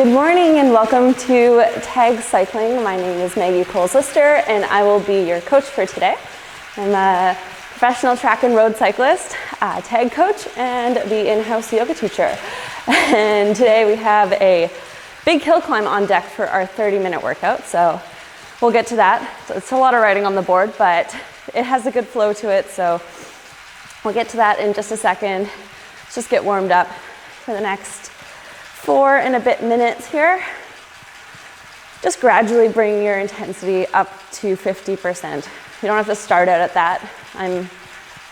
Good morning and welcome to Tag Cycling. My name is Maggie Coles Lyster and I will be your coach for today. I'm a professional track and road cyclist, a tag coach, and the in-house yoga teacher. And today we have a big hill climb on deck for our 30-minute workout, so we'll get to that. It's a lot of writing on the board, but it has a good flow to it, so we'll get to that in just a second. Let's just get warmed up for the next 4 and a bit minutes here. Just gradually bring your intensity up to 50%. You don't have to start out at that. I'm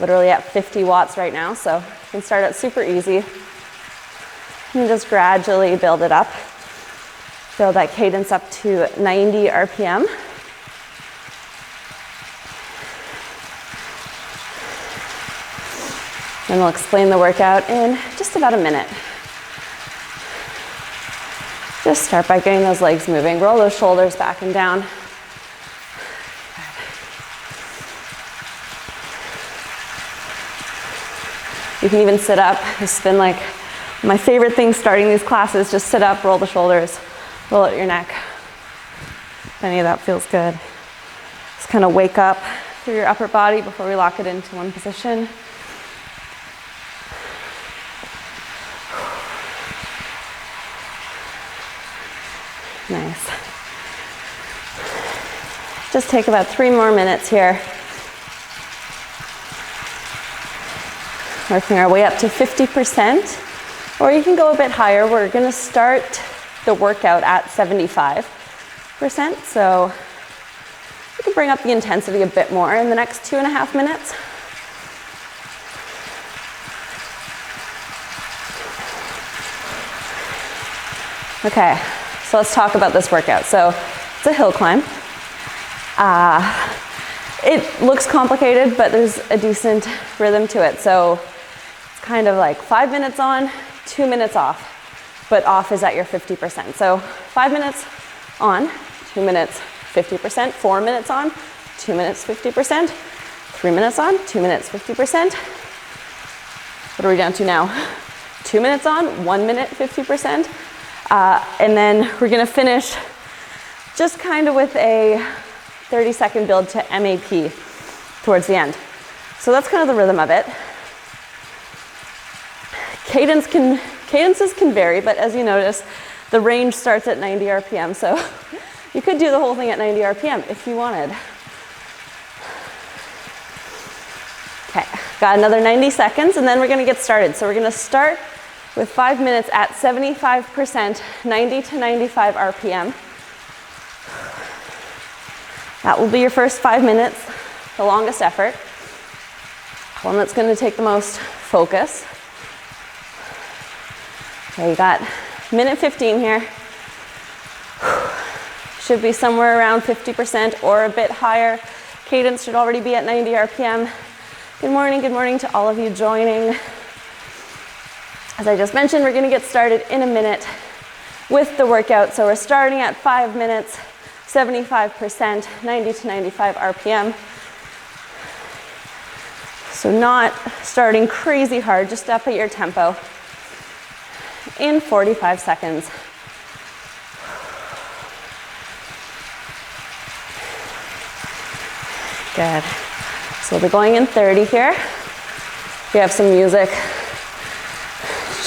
literally at 50 watts right now, so you can start out super easy and just gradually build it up. Build that cadence up to 90 RPM. And we'll explain the workout in just about a minute. Just start by getting those legs moving. Roll those shoulders back and down. You can even sit up. It's been like my favorite thing starting these classes. Just sit up, roll the shoulders, roll out your neck. If any of that feels good. Just kind of wake up through your upper body before we lock it into one position. Nice. Just take about 3 more minutes here. Working our way up to 50%, or you can go a bit higher. We're gonna start the workout at 75%, so you can bring up the intensity a bit more in the next 2.5 minutes. Okay. So let's talk about this workout. So it's a hill climb. It looks complicated, but there's a decent rhythm to it. So it's kind of like 5 minutes on, 2 minutes off, but off is at your 50%. So 5 minutes on, 2 minutes, 50%, 4 minutes on, 2 minutes, 50%, 3 minutes on, 2 minutes, 50%. What are we down to now? 2 minutes on, 1 minute, 50%. And then we're gonna finish just kind of with a 30-second build to MAP towards the end. So that's kind of the rhythm of it. Cadences can vary, but as you notice, the range starts at 90 RPM. So you could do the whole thing at 90 RPM if you wanted. Okay, got another 90 seconds and then we're gonna get started. So we're gonna start with 5 minutes at 75%, 90 to 95 RPM. That will be your first 5 minutes, the longest effort. One that's going to take the most focus. Okay, you got minute 15 here. Should be somewhere around 50% or a bit higher. Cadence should already be at 90 RPM. Good morning to all of you joining. As I just mentioned, we're gonna get started in a minute with the workout. So we're starting at 5 minutes, 75%, 90 to 95 RPM. So not starting crazy hard, just up at your tempo in 45 seconds. Good. So we'll be going in 30 here. If you have some music,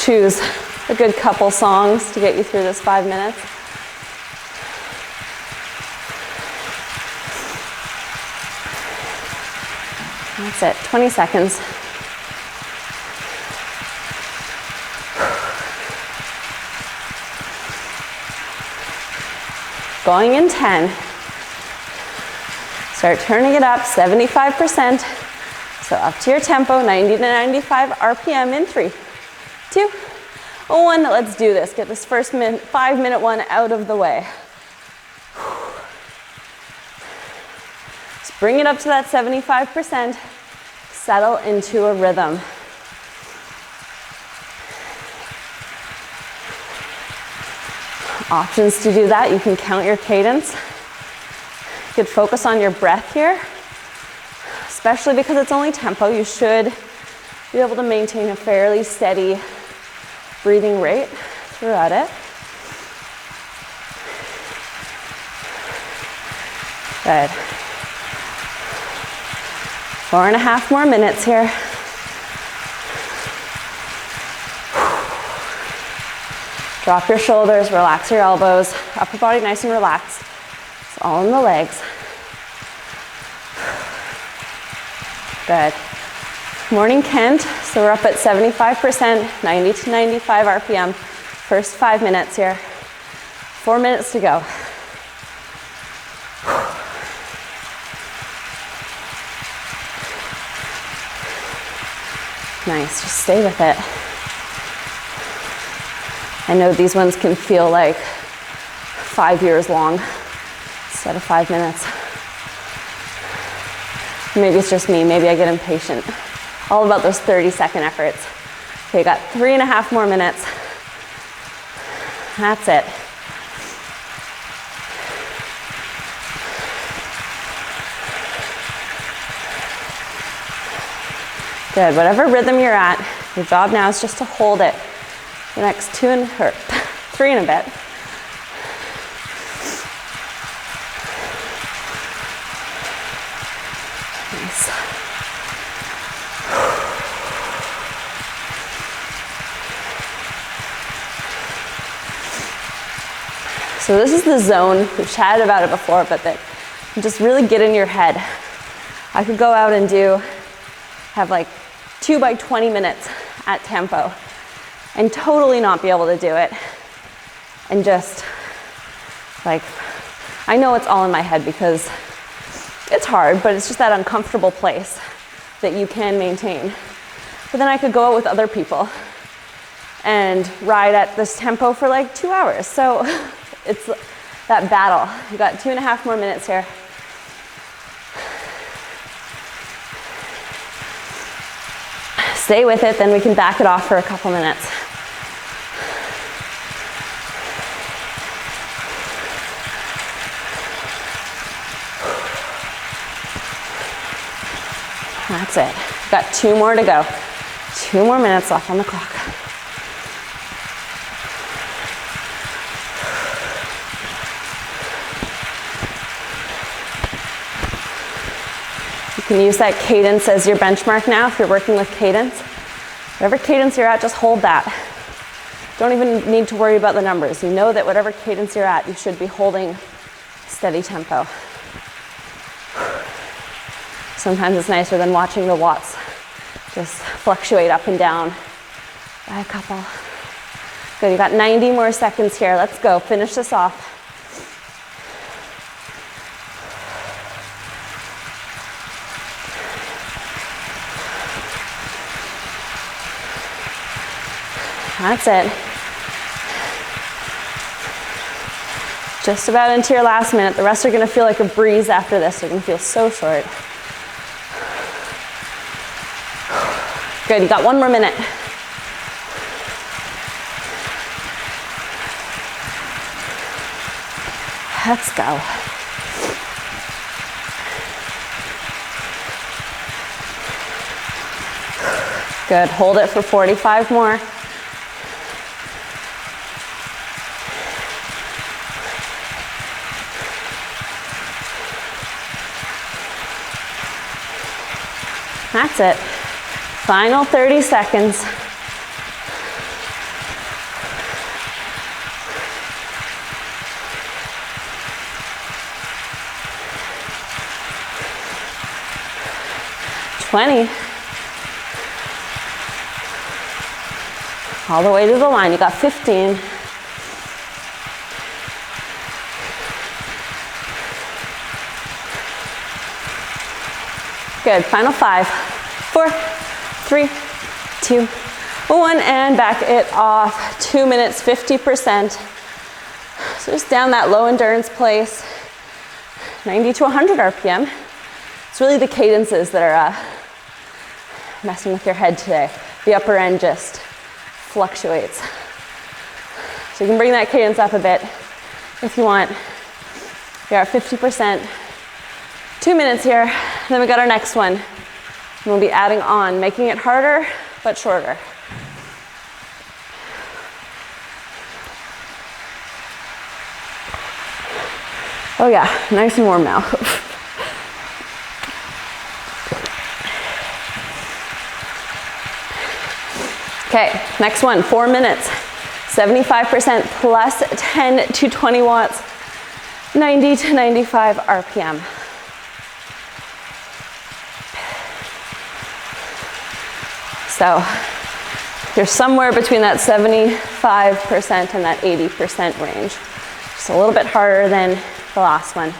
choose a good couple songs to get you through this 5 minutes. That's it, 20 seconds. Going in 10. Start turning it up, 75%. So up to your tempo, 90 to 95 RPM in 3, 2, 1, let's do this. Get this first 5-minute one out of the way. Just bring it up to that 75%. Settle into a rhythm. Options to do that. You can count your cadence. You could focus on your breath here, especially because it's only tempo. You should be able to maintain a fairly steady breathing rate throughout it. Good. 4.5 more minutes here. Drop your shoulders, relax your elbows, upper body nice and relaxed. It's all in the legs. Good. Morning Kent, so we're up at 75%, 90 to 95 RPM. First 5 minutes here. 4 minutes to go. Nice, just stay with it. I know these ones can feel like 5 years long instead of 5 minutes. Maybe it's just me, maybe I get impatient. All about those 30-second efforts. Okay, got 3.5 more minutes. That's it. Good, whatever rhythm you're at, your job now is just to hold it the next 3 and a bit. Nice. So this is the zone, we've chatted about it before, but that you just really get in your head. I could go out and have like 2 by 20 minutes at tempo and totally not be able to do it. And just like, I know it's all in my head because it's hard, but it's just that uncomfortable place that you can maintain. But then I could go out with other people and ride at this tempo for like 2 hours. So it's that battle. You've got 2.5 more minutes here. Stay with it, then we can back it off for a couple minutes. That's it. Got 2 more to go. 2 more minutes left on the clock. You can use that cadence as your benchmark now if you're working with cadence. Whatever cadence you're at, just hold that. Don't even need to worry about the numbers. You know that whatever cadence you're at, you should be holding steady tempo. Sometimes it's nicer than watching the watts just fluctuate up and down by a couple. Good, you got 90 more seconds here. Let's go, finish this off. That's it. Just about into your last minute. The rest are going to feel like a breeze after this. They're going to feel so short. Good, you got 1 more minute. Let's go. Good, hold it for 45 more. That's it. Final 30 seconds. All the way to the line. You got 15. Good. Final 5, 4, 3, 2, 1, and back it off. 2 minutes, 50%. So just down that low endurance place, 90 to 100 RPM. It's really the cadences that are messing with your head today. The upper end just fluctuates. So you can bring that cadence up a bit if you want. You're at 50%. 2 minutes here, and then we got our next one. And we'll be adding on, making it harder, but shorter. Oh yeah, nice and warm now. Okay, next one, 4 minutes. 75% plus 10 to 20 watts, 90 to 95 RPM. So you're somewhere between that 75% and that 80% range. Just a little bit harder than the last one.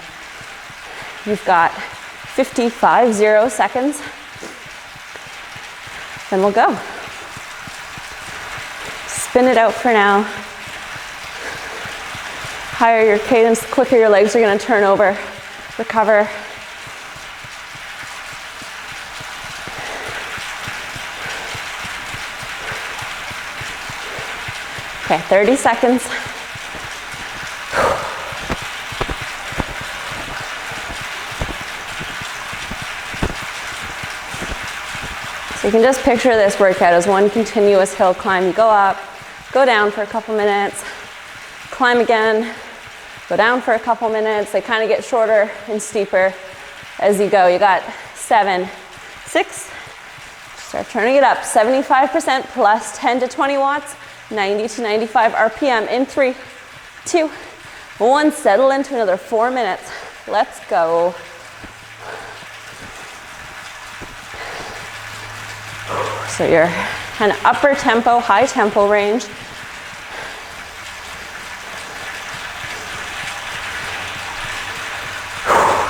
You've got 50 seconds. Then we'll go. Spin it out for now. Higher your cadence, the quicker your legs are going to turn over. Recover. Okay, 30 seconds. So you can just picture this workout as one continuous hill climb. You go up, go down for a couple minutes, climb again, go down for a couple minutes. They kind of get shorter and steeper as you go. You got 7, 6, start turning it up. 75% plus 10 to 20 watts, 90 to 95 RPM in 3, 2, 1. Settle into another 4 minutes. Let's go. So you're kind of upper tempo, high tempo range.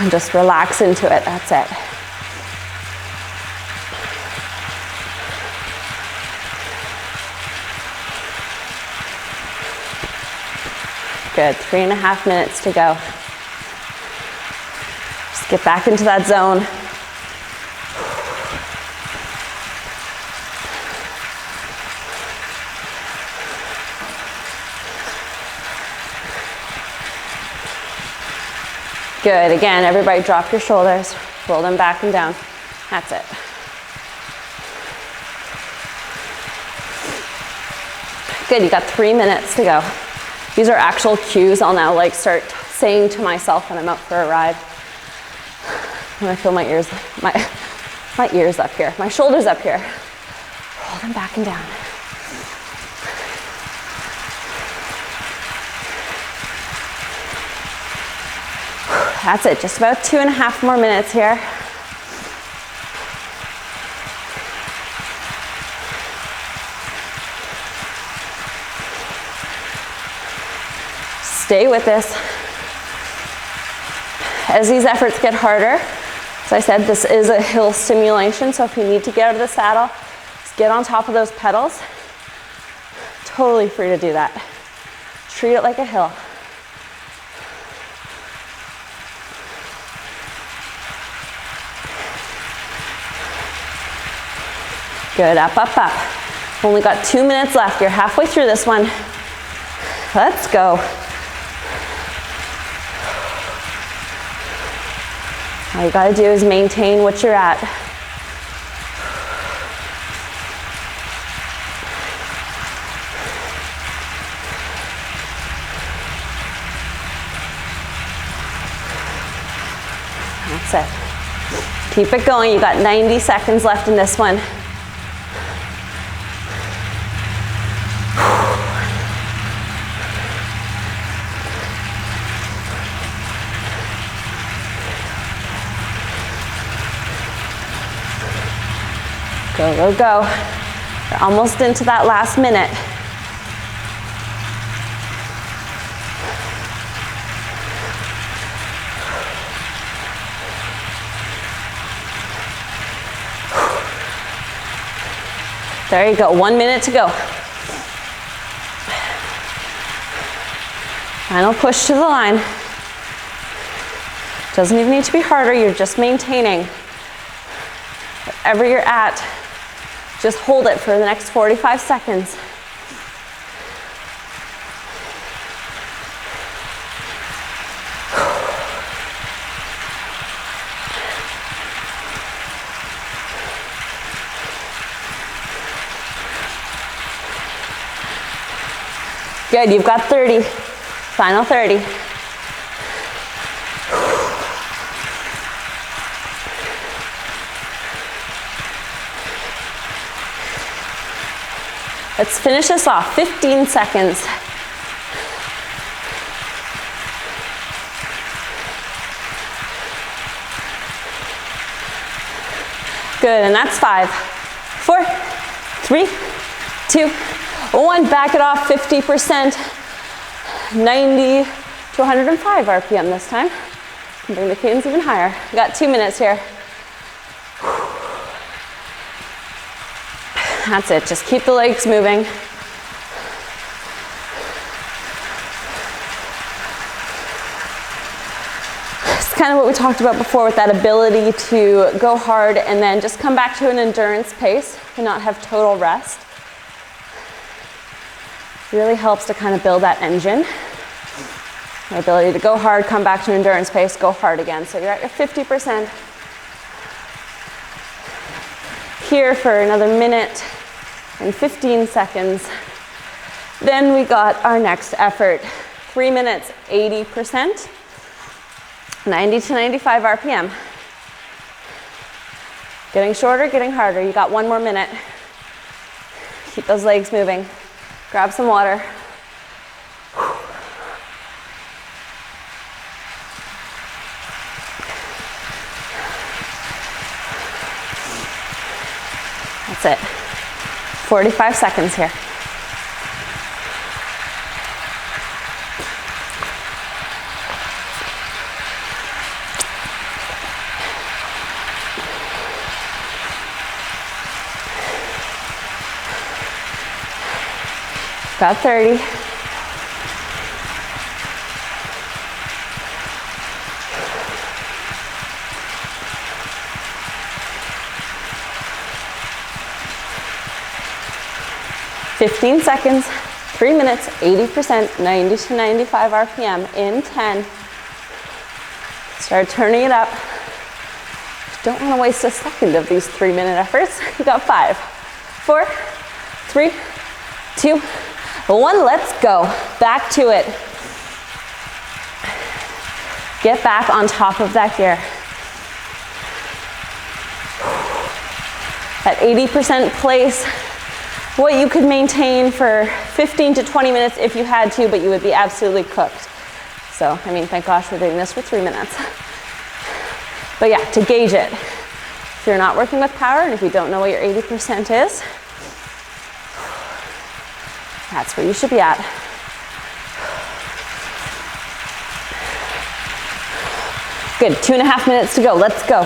And just relax into it, that's it. Good, 3.5 minutes to go. Just get back into that zone. Good, again, everybody drop your shoulders, roll them back and down. That's it. Good, you got 3 minutes to go. These are actual cues I'll now start saying to myself when I'm out for a ride. When I feel my ears up here, my shoulders up here. Roll them back and down. That's it, just about 2.5 more minutes here. Stay with this. As these efforts get harder, as I said, this is a hill stimulation, so if you need to get out of the saddle, just get on top of those pedals. Totally free to do that. Treat it like a hill. Good, up, up, up. Only got 2 minutes left. You're halfway through this one. Let's go. All you gotta do is maintain what you're at. That's it. Keep it going. You got 90 seconds left in this one. Go, go, go. We're almost into that last minute. There you go, 1 minute to go. Final push to the line. Doesn't even need to be harder, you're just maintaining. Wherever you're at, just hold it for the next 45 seconds. Good, you've got 30. Final 30. Let's finish this off, 15 seconds. Good, and that's 5, 4, 3, 2, 1. Back it off, 50%, 90 to 105 RPM this time. Bring the cadence even higher. We got 2 minutes here. That's it, just keep the legs moving. It's kind of what we talked about before with that ability to go hard and then just come back to an endurance pace and not have total rest. It really helps to kind of build that engine. The ability to go hard, come back to endurance pace, go hard again. So you're at your 50%. Here for another minute and 15 seconds. Then we got our next effort. 3 minutes, 80%, 90 to 95 RPM. Getting shorter, getting harder. You got 1 more minute. Keep those legs moving. Grab some water. That's it. 45 seconds here. About 30. "15 seconds, 3 minutes, 80%, 90 to 95 RPM in 10. Start turning it up. Don't want to waste a second of these 3-minute efforts. You got 5, 4, 3, 2, 1. Let's go. Back to it. Get back on top of that gear. At 80% place, what you could maintain for 15 to 20 minutes if you had to, but you would be absolutely cooked. So, I mean, thank gosh we're doing this for 3 minutes. But yeah, to gauge it. If you're not working with power and if you don't know what your 80% is, that's where you should be at. Good, 2.5 minutes to go. Let's go.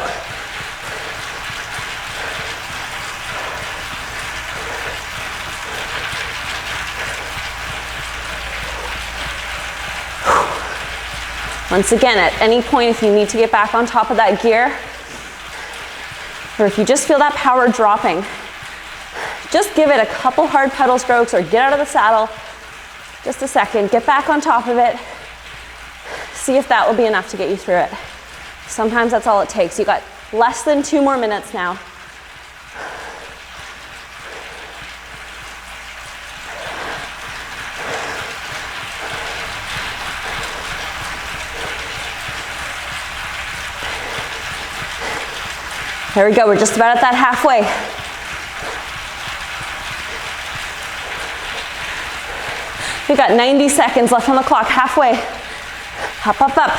Once again, at any point, if you need to get back on top of that gear, or if you just feel that power dropping, just give it a couple hard pedal strokes or get out of the saddle. Just a second, get back on top of it. See if that will be enough to get you through it. Sometimes that's all it takes. You got less than 2 more minutes now. There we go, we're just about at that halfway. We've got 90 seconds left on the clock, halfway. Up, up, up.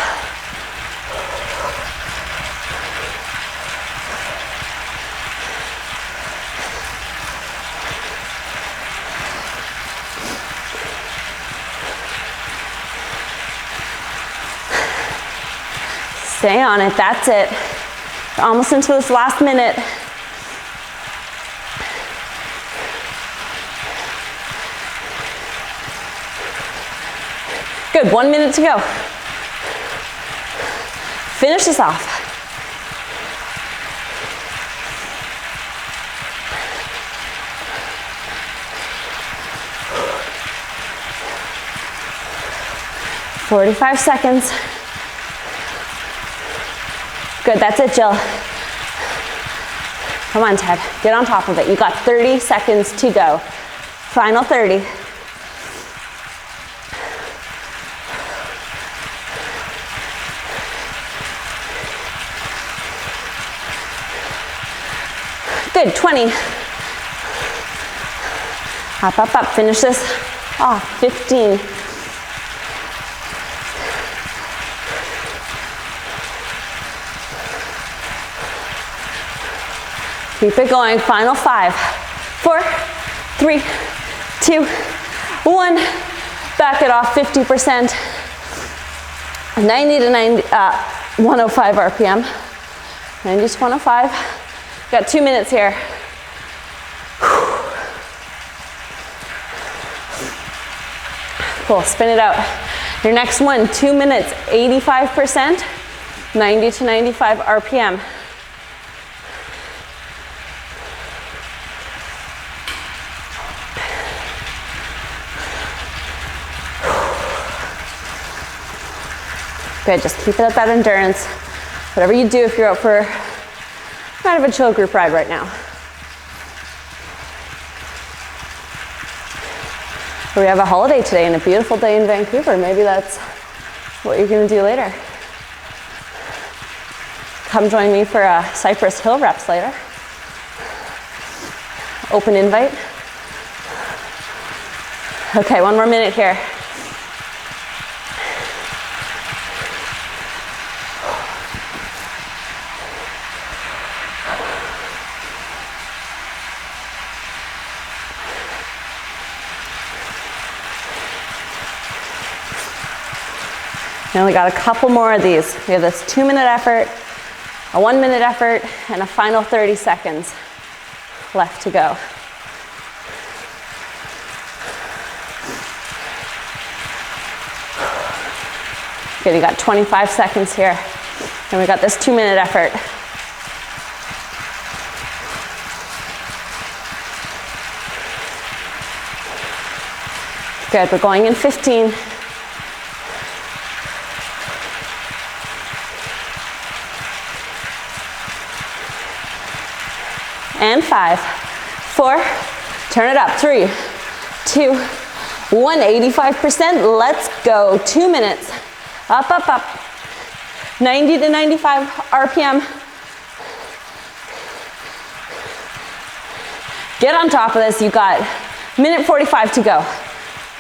Stay on it, that's it. We're almost into this last minute. Good, 1 minute to go. Finish this off. "45 seconds. Good, that's it, Jill. Come on, Ted, get on top of it. You got 30 seconds to go. Final 30. Good, 20. Up, up, up. Finish this off. 15. Keep it going. Final 5, 4, 3, 2, 1. Back it off. 50%. 90 to 105 RPM. 90 to 105. Got 2 minutes here. Cool. Spin it out. Your next one, 2 minutes, 85%, 90 to 95 RPM. Good, just keep it at that endurance. Whatever you do if you're out for kind of a chill group ride right now. We have a holiday today and a beautiful day in Vancouver. Maybe that's what you're gonna do later. Come join me for Cypress Hill reps later. Open invite. Okay, 1 more minute here. We only got a couple more of these. We have this 2-minute effort, a 1-minute effort, and a final 30 seconds left to go. Good, you got 25 seconds here. And we got this 2-minute effort. Good, we're going in 15. And 5, 4, turn it up, 3, 2, 1, 85%, let's go, 2 minutes, up, up, up, 90 to 95 RPM, get on top of this, you got minute 45 to go,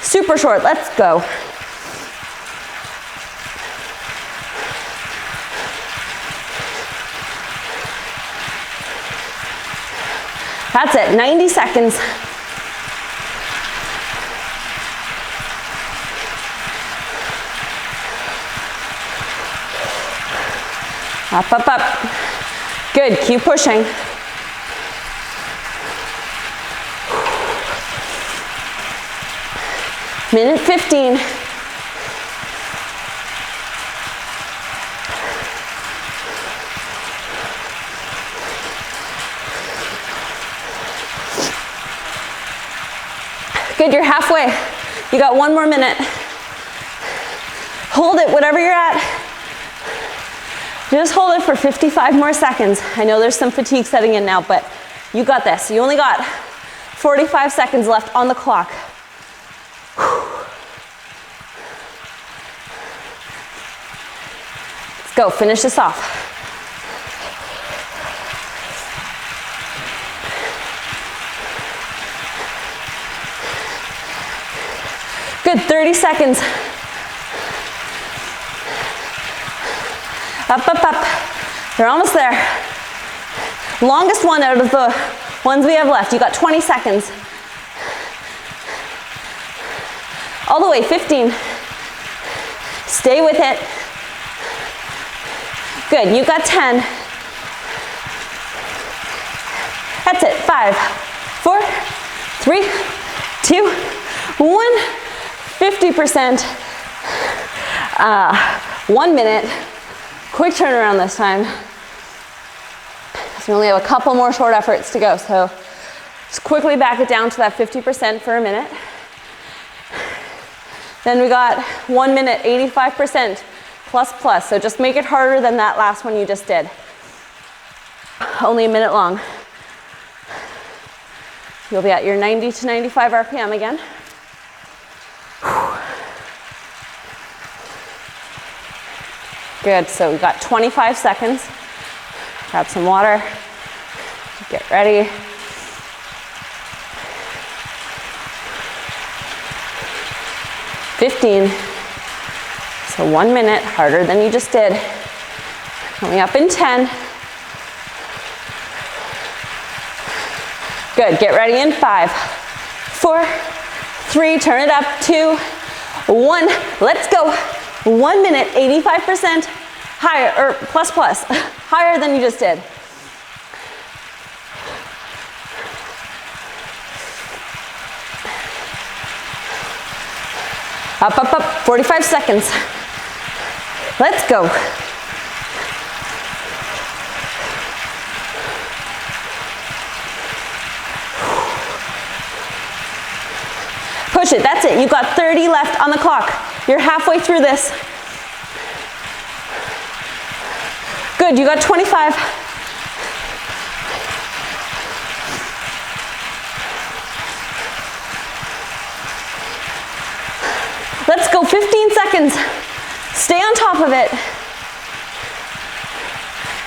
super short, let's go. That's it, 90 seconds. Up, up, up. Good, keep pushing. Minute 15. Good, you're halfway. You got 1 more minute. Hold it, whatever you're at. Just hold it for 55 more seconds. I know there's some fatigue setting in now, but you got this. You only got 45 seconds left on the clock. Let's go, finish this off. Good, 30 seconds. Up, up, up. You're almost there. Longest one out of the ones we have left. You got 20 seconds. All the way, 15. Stay with it. Good, you got 10. That's it, 5, 4, 3, 2, 1. 50%, 1 minute, quick turnaround this time. So we only have a couple more short efforts to go, so just quickly back it down to that 50% for a minute. Then we got 1 minute, 85% plus plus, so just make it harder than that last one you just did. Only a minute long. You'll be at your 90 to 95 RPM again. Good, so we've got 25 seconds. Grab some water, get ready. 15. So 1 minute, harder than you just did. Coming up in 10. Good, get ready in 5, 4, 3, turn it up, 2, 1, let's go. 1 minute, 85% higher, or plus, higher than you just did. Up, 45 seconds. Let's go. Push it, that's it. You've got 30 left on the clock. You're halfway through this. Good, you got 25. Let's go, 15 seconds. Stay on top of it.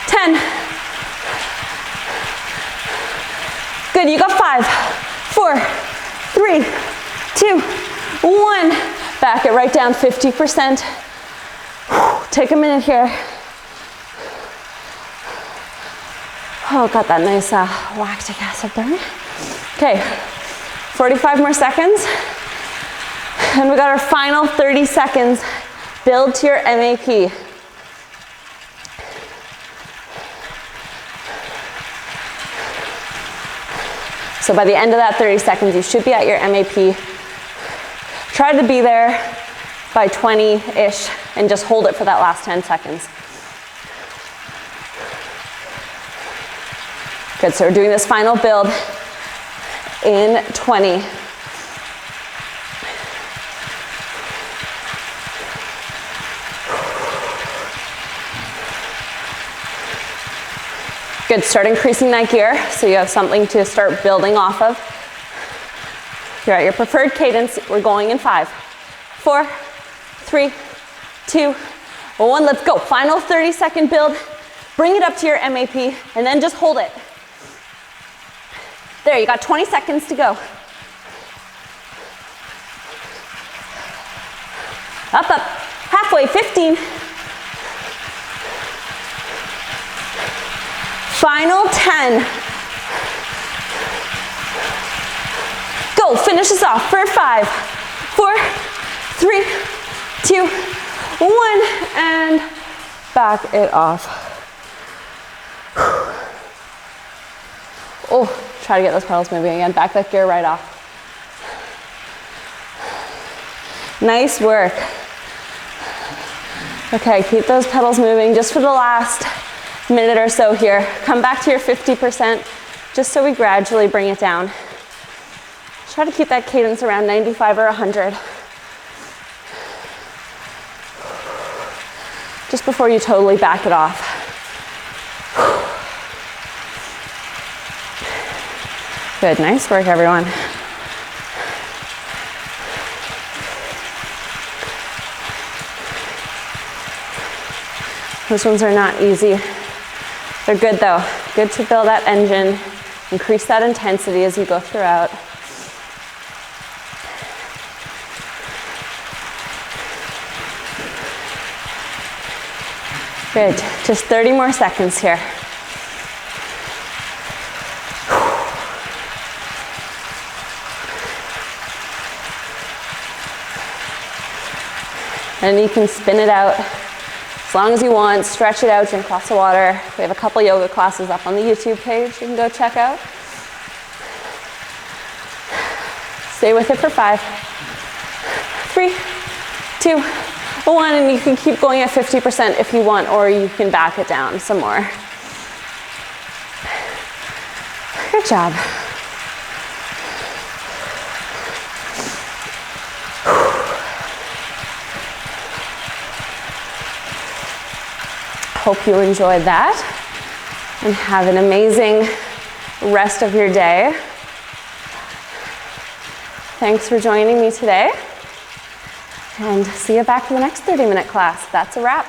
10. Good, you got 5, 4, 3, 2, 1. Back it right down, 50%. Take a minute here. Oh, got that nice lactic acid burn. Okay, 45 more seconds. And we got our final 30 seconds. Build to your MAP. So by the end of that 30 seconds, you should be at your MAP. Try to be there by 20-ish and just hold it for that last 10 seconds. Good, so we're doing this final build in 20. Good, start increasing that gear so you have something to start building off of. You're at your preferred cadence. We're going in 5, 4, 3, 2, 1. Let's go. Final 30-second build. Bring it up to your MAP and then just hold it. There, you got 20 seconds to go. Up, halfway, 15. Final 10. Go, finish this off for 5, 4, 3, 2, 1, and back it off. Oh, try to get those pedals moving again. Back that gear right off. Nice work. Okay, keep those pedals moving just for the last minute or so here. Come back to your 50% just so we gradually bring it down. Try to keep that cadence around 95 or 100. Just before you totally back it off. Good, nice work everyone. Those ones are not easy. They're good though. Good to build that engine, increase that intensity as you go throughout. Good, just 30 more seconds here. And you can spin it out as long as you want, stretch it out, drink lots of water. We have a couple yoga classes up on the YouTube page you can go check out. Stay with it for 5, 3, 2, 1, and you can keep going at 50% if you want, or you can back it down some more. Good job. Hope you enjoyed that and have an amazing rest of your day. Thanks for joining me today, and see you back for the next 30-minute class. That's a wrap.